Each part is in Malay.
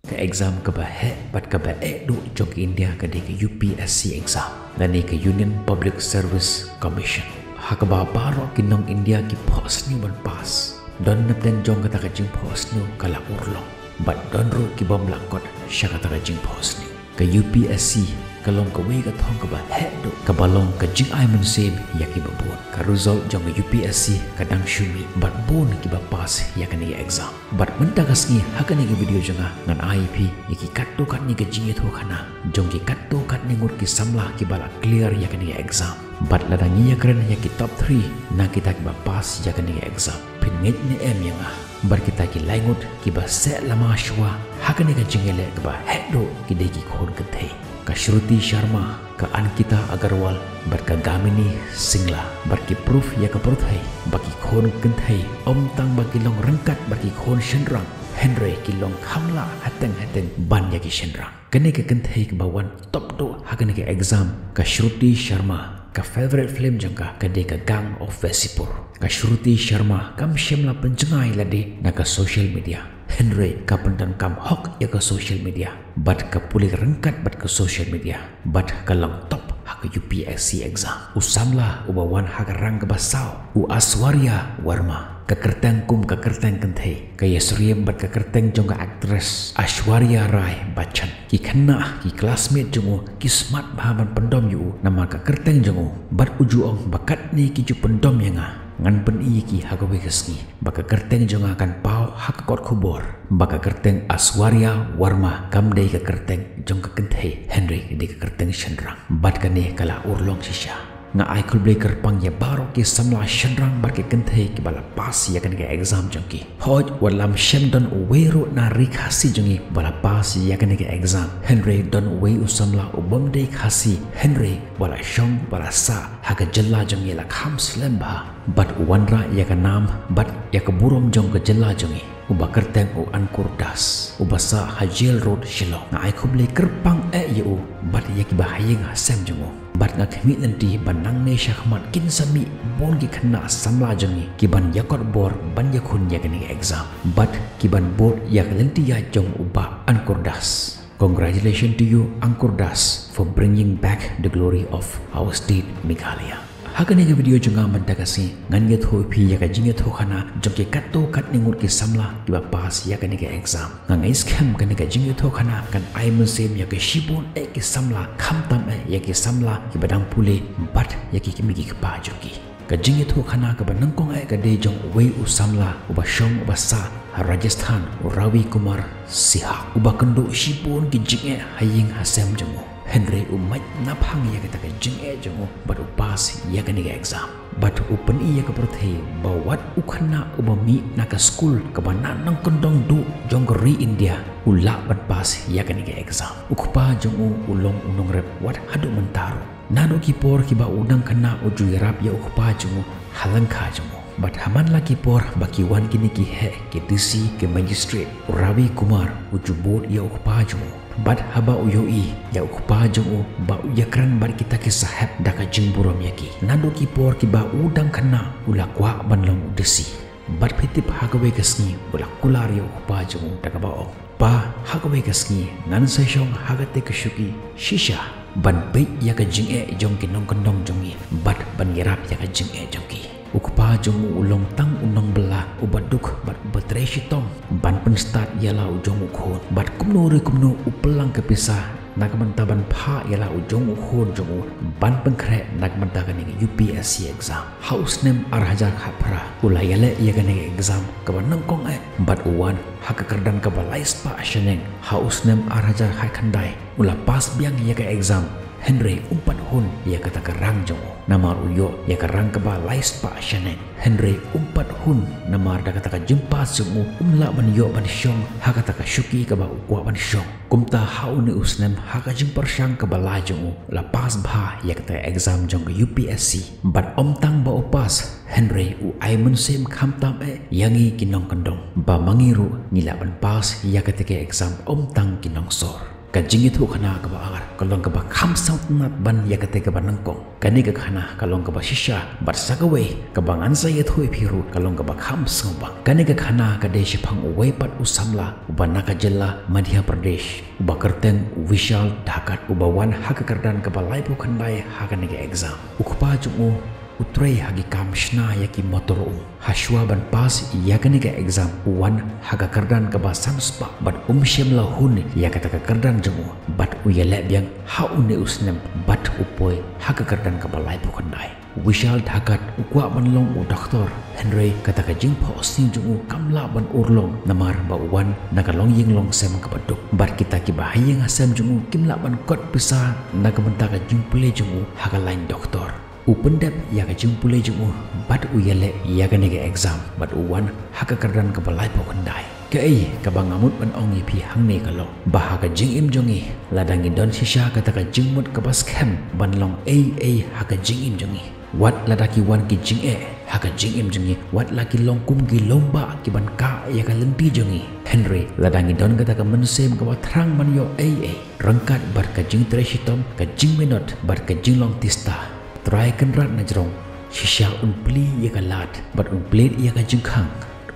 ke exam ke bahe bat ke bae du jong India ke de ke UPSC exam lani ke Union Public Service Commission hak ba baro kinong India ki post ni ban pas don nap den jong kata ka jing post nu kala urlong bat don ru ki bom lakot sya kata ka jing post ni ke UPSC kalong ka wei ka thong ka ba he do ka balong ka jing ai mun sem ya ki babon ka result jong UPSC kadang shumi bat bon ki ba pas ya ka ni exam bat mentagas ni hakani ki video jonga ngan IEP ki katto kat ni ka jing etho khana jong ki katto kat ni ngur ki samla ki bala clear ya ka ni exam bat ladangi ya kren ya ki top 3 na kita ki ba pas ya ka ni exam pin ngit ni em yang bar kita ki laingut ki ba se lama shwa hakani ka jingele ka ba he do ki de ki khon ka the ka Shruti Sharma ka Ankita Agarwal bar ka Gamini Singla bar ki proof ya ka prothai baki khon kenthai om tang baki long rangkat baki khon shenrang Henry ki long khamla hateng ban ya ki shenrang kene ka kenthai ka bawan top do hakane ka exam ka Shruti Sharma ka favorite film jangka ka de ka Gang of Vesipur ka Shruti Sharma kam shemla penjengai lade na ka social media Henry kapendan kam hok ya ke social media bat ka puli rengkat bat ke social media bat ka lang top hak UPSC exam usamla ubawan hak rang ke basau u Aswarya Warma ka kerteng kum ka kerteng kenthe ka Yesriem bat ka kerteng jong ka actress Aishwarya Rai Bachchan ki khanna ki classmate jongo ki smart bahaman pendom yu nama ka kerteng jongo bat uju ong bakat ni ki ju pendom yanga ngan pen i ki hagawe kesni baka kerteng jonga kan pau hak kot khubor baka kerteng Aswarya Warma kam dei ka kerteng jong ka kenthe Henry dei ka kerteng shenrang bat kane kala urlong shisha nga aikul bleker pang ya baro ki samla shenrang bar ki kenthe ki bala pas ya kan ka exam jongki hoj walam shemdon wero na rikhasi jongi bala pas ya kan ka exam Henry don we usamla ubom dei khasi Henry bala shong bala sa haga jalla jongi la kham slemba bat wanra ya ka nam bat ya ka burom jong ka jalla jongi uba kerteng u Angkor Das ubasa Hajil Road Shillong na aikul bleker pang yu bat ya ki bahayeng hasem jongo bat nga khmi nanti banang ne shakmat kin sami bon ki khna samla jangi ki ban yakot bor ban yakhun ya kani exam bat ki ban bor ya lenti ya jong uba Angkor Das. Congratulations to you Angkor Das for bringing back the glory of our state Meghalaya. Hakane ga video jonga mandagasi ngan ye thoi phi ya ka jinge tho khana jongke katto kat ningur ki samla ki ba pas ya kani ga exam ngai scam kani ga jinge tho khana kan ai mun sem ya ke shibon e ki samla kham tam e ya ki samla ki badang pule bat ya ki kimi ki pa joki ka jinge tho khana ka banang kong e ka de jong wei u samla u ba shong u ba sa Rajasthan Ravi Kumar Siha u ba kendo shibon ki jinge haying hasem jongo Henry umat naphang ya kita ka jing jongo bat upas ya kani ga exam bat upen iya ka prothe bawat ukhana ubami na ka school ka banan nang kondong du jong ri India ula bat pas ya kani ga exam ukpa jongo ulong unong rep wat hadu mentaro nado ki por ki ba udang kana uju rap ya ukpa jongo halang kha jongo bat haman laki por baki wan kini ki he ki DC ke magistrate Ravi Kumar uju board ya ukpa jongo bat haba uyoi ya ukpa jongo ba uyakran bar kita ke sahab daka jing burom yaki nado ki por ki ba udang kana ula kwa banlong udesi bat phitip hagawe kasni ula kular ya ukpa jongo daka ba pa hagawe kasni nan saishong hagate kashuki shisha ban be ya ka jing jong ki nong kondong jongi bat ban yarap ya ka jing jongki ukpa jongu ulong tang unong bela ubaduk bat betreshi tong ban penstart yala ujong ukhon bat kumno upelang kepisah nagmantaban pha yala ujong ukhon jongu ban penkre nagmantagan ni UPSC exam house name arhajar khapra ulayale yagane exam kabanang kong bat uwan hakakardang kabalais pa sheneng house name arhajar khandai ula pas biang yaga exam Henry umpat hun ya kata kerang jongo namar uyo ya kerang keba lais pa shaneng Henry umpat hun namar da kata jumpa sumu umla ban yo ban shong ha kata ka shuki keba ukwa ban shong kumta hauni usnem ha ka jing pershang keba la jongo la pas bha ya kata exam jong UPSC bat om tang ba upas Henry u aimun sem kham tam yangi kinong kandong ba mangiru ngila ban pas ya kata ke exam om tang kinong sor ka jing itu khana ka ba agar kalong ka ba kham saut nat ban ya ka te ka ba nangkong kani ka khana kalong ka ba shisha bar sagawe ka bangan sa ye thui phiru kalong ka ba kham sau ba kani ka khana ka de shphang uwei pat usamla ubana ka jilla Madhya Pradesh uba kerteng Vishal Dhakat uba wan hakakardan ka ba laipu khandai hakani ka exam ukpa jumu utrai hagi kamshna yaki motoro hashwa ban pas yakani ka exam wan haga kardan ka ba samspa bat shem la hun yakata ka kardan jongo bat uyele byang haune usnem bat upoi haga kardan ka ba lai pukandai Vishal Dhakat ukwa ban long u doktor Henry kata ka jing pho sing jongo kamla ban urlong namar ba wan nakalong ying long sem ka baduk bat kita ki bahayeng asam jongo kimla ban kot pisa nakamenta ka jing pule jongo haga lain doktor upendap ya ka jumpule jumu bat uyele ya ka nege exam bat uwan haka kardan ka balai pokandai ke ai ka bangamut ban ongi pi hangne ka lo bah ka jing im jongi ladang indon shisha kata ka jingmut ka bas kem ban long ai haka jing im jongi wat ladaki wan ki jing haka jing im jongi wat laki long kum ki lomba ki ban ka ya ka lenti jongi Henry ladang indon kata ka mensem ka watrang man yo ai rangkat bat ka jing treshitom ka jing minot bat ka jing long tista try kenrat najrong shisha unpli ya kalat bat unplit ya ka jingkhang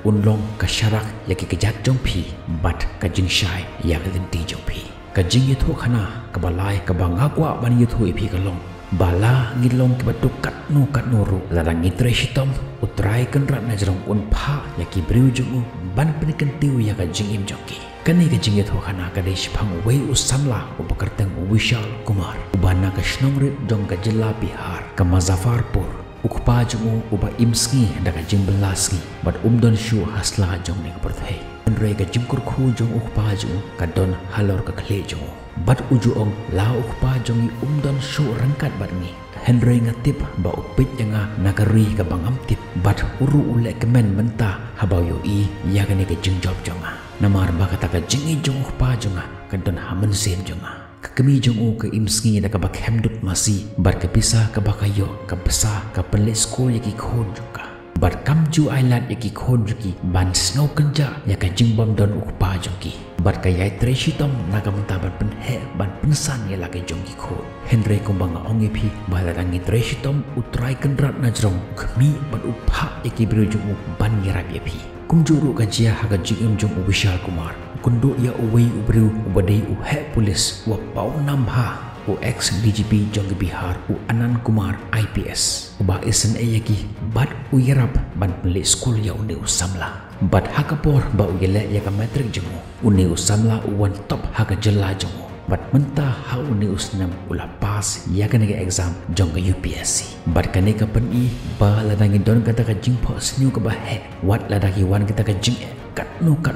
unlong ka sharak ya ki kajak jongpi bat ka jingshai ya ka lenti jongpi ka jing yetho khana ka balai ka banga kwa ban yetho ipi ka long bala ngilong ki batuk kat no ru ladang itre shitom utrai kenrat najrong unpha ya ki briu jungu ban penikan tiu ya ka jing im jongki kani ka jing yetho khana ka de shphang wei usamla upakarteng Vishal Kumar ubana ka shnongrit dong ka jilla Bihar ka Muzaffarpur ukpa jungu uba imsngi da ka jing belasngi bat don shu hasla jong ni perthai andre ka jing kurkhu jong ukpa jungu ka don halor ka khle jungu bat ujuong la ukpa jongi don shu rangkat bat ni Henry ngatip ba upit nga nagari ka bangam tip bat uru ule kemen menta habau yo I ya ka ni ka jing job jonga namar ba kata ka jing I jong ukpa jonga ka don hamen sem jonga kami jong u ka imsngi da ka bak hemdut masi bar ka pisah ka bakayo ka besar ka penle school yaki khon juga bar kamju island yaki khon juki ban snow kenja ya ka jing bom don ukpa jongki bar ka yai treshitom na ka menta ban penhe ban pensan ya lagi jongki khon Henry kumbanga ongi pi bala rangi treshitom utrai kendrat najrong kami ban upha yaki bru jong ban yarab ya pi kumjuru ka jia ha ka jing jong Vishal Kumar kundo ya uwei ubru ubadai uhe polis wa pau namha u ex DGP jong Bihar u Anand Kumar IPS uba isen yaki bat u yarap ban pele school ya une usamla bat hakapor ba u yele ya ka matric jongo une usamla uwan top haka jella jongo bat menta ha une usnam ula pas ya ka nege exam jong ka UPSC bat kane ka pen I ba ladangi don kata ka jing pho sniu ka ba he wat ladaki wan kita ka jing kat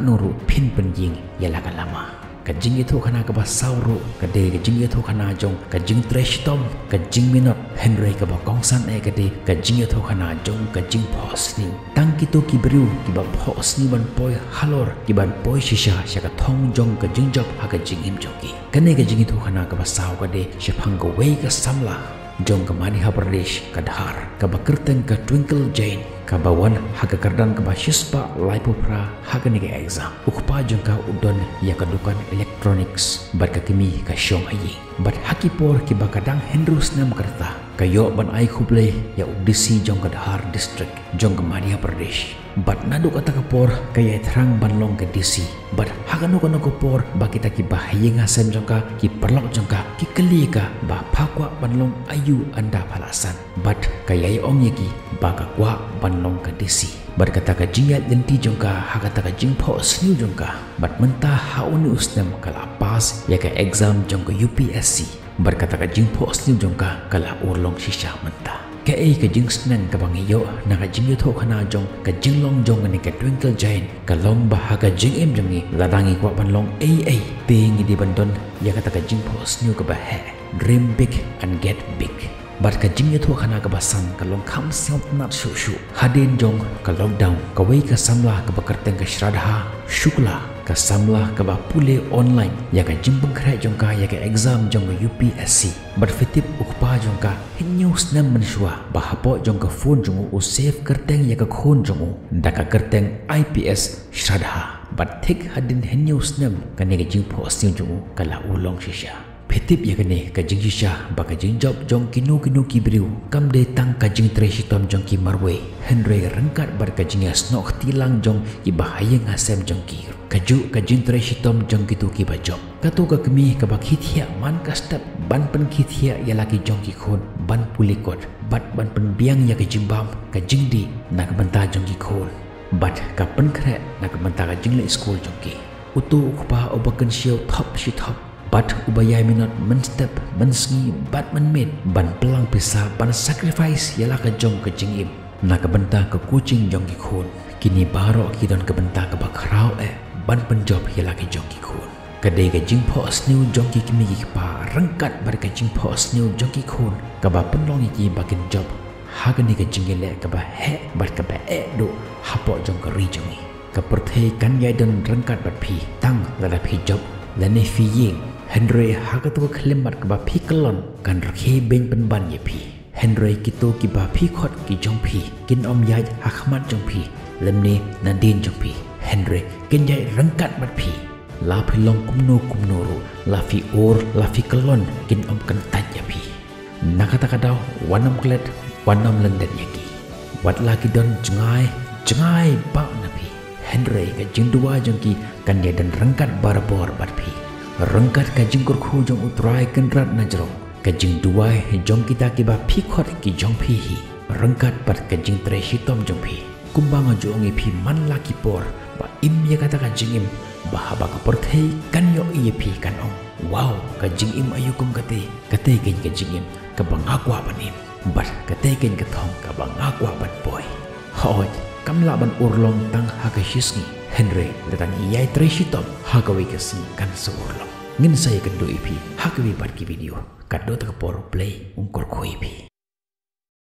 no ru pin pen ying ya la ka lama ka jing itu khana ka ba sauro ka de ka jing itu khana jong ka jing tresh tom ka jing minot Henry ka ba kongsan ka de ka jing itu khana jong ka jing pos ni tang kito ki bru ki ba pos ni ban poi halor ki ban poi shisha sha ka thong jong ka jing job ha ka jing im joki kane ka jing itu khana ka ba saw ka de shphang ka wei ka samla jong ka Madhya Pradesh ka Dhar ka ba kerteng ka Twinkle Jain ka bawan haga kardan ka ba shispa laipopra haga ni ka exam ukpa jong ka udon ya ka dukan electronics bat ka kimi ka shong ayi bat hakipor ki ba kadang hendrus nam karta kayo ban ai khuble ya udisi jong ka Dhar district jong ka Madhya Pradesh bat nadu kata kapor kaya thrang banlong ke DC bat hagano kono kopor ba kita ki bahayenga sem jongka ki perlok jongka ki kelika ba phakwa banlong ayu anda phalasan bat kaya ong yaki ba ka kwa banlong ke DC bat kata ka jingat lenti jongka hakata ka jingpho sniu jongka bat menta hauni usnam kala pas ya ka exam jongka UPSC bat kata ka jingpho sniu jongka kala urlong shisha menta kaya ka jing snang ka bangiyo na ka jing yutho khana jong ka jing long jong ni ka Twinkle Jain ka long bah ka jing em jongi ladangi kwa banlong ai ting di bandon ya kata ka jing pos new ka ba he dream big and get big bat ka jing yutho khana ka basan ka long kham self not shu hadin jong ka lockdown ka wei ka samla ka bakarteng ka shradha shukla kasamlah ka ba pule online ya ka jimpeng khrai jongka ya ka exam jong UPSC bat fitip ukpa jongka news nam manshwa ba hapo jongka phone jong u save kerteng ya ka khon jong daka kerteng IPS shradha bat thik hadin news nam kane ka jingpho sim jong kala ulong shisha Petip ya kene ka jing shisha ba ka jing job jong kinu kibriu kam de tang ka jing treshi tom jong ki marwe Henry rengkat bar ka jing snok tilang jong ki bahaya ngasem jong ki kaju ka jing treshi tom jong ki tu ki ba job ka tu ka kemi ka ba khithia man ka step ban pen khithia ya laki jong ki khon ban pulikot bat ban pen biang ya ka jimbam ka jing di nak banta jong ki khon bat ka pen khre nak banta ka jing le school jong ki utu ukpa obaken siau top shi top bat ubayai minot menstep mensengi bat menmit ban pelang pisa ban sacrifice ialah ke jong ke jingim nak kebenta ke kucing jong ki khun kini baro ki don kebenta ke bakrau ban penjob ialah ke jong ki khun kedai ke jing pho sniu jong ki kimi ki pa rengkat bar ke jing pho sniu jong ki khun ke ba penlong ki bakin job hagani ke jingile ke ba he bar ke ba do hapo jong ke ri jongi ke perthei kan yai don rengkat bat phi tang lada phi job lane fi ying Henry hagatu kelemat ke ba phi kelon kan rakhe beng penban ye phi Henry kitu ki ba phi khot ki jong phi kin om yai hakmat jong phi lemni nadin jong phi Henry kin yai rengkat bat phi la phi long kumno ru la fi or la fi kelon kin om kan taj ye phi nakata kadau wanam klet wanam lendet yaki wat laki don jengai ba na phi Henry ka jing dua jong ki kan ye dan rengkat barbor bat phi rengkat ka jing kurkhu jong utrai kenrat najrong ka jing duai jong kita ki ba phi khot ki jong phi hi rengkat pat ka jing treshi tom jong phi kumbang jong ngi phi man la ki por ba im ye kata ka jing im ba haba ka porthei kan yo ye phi kan ong wow ka jing im ayukum kate ken ka jing im ka bang akwa banim bat kate ken ka thong ka bang akwa bat boy hoi kamla ban urlong tang ha ka shisngi Henry datang iyai treshi tom hagawi kasi kan seurlong ngin saya kendo ipi hagawi bat ki video kaddo tak por play ungkor ko ipi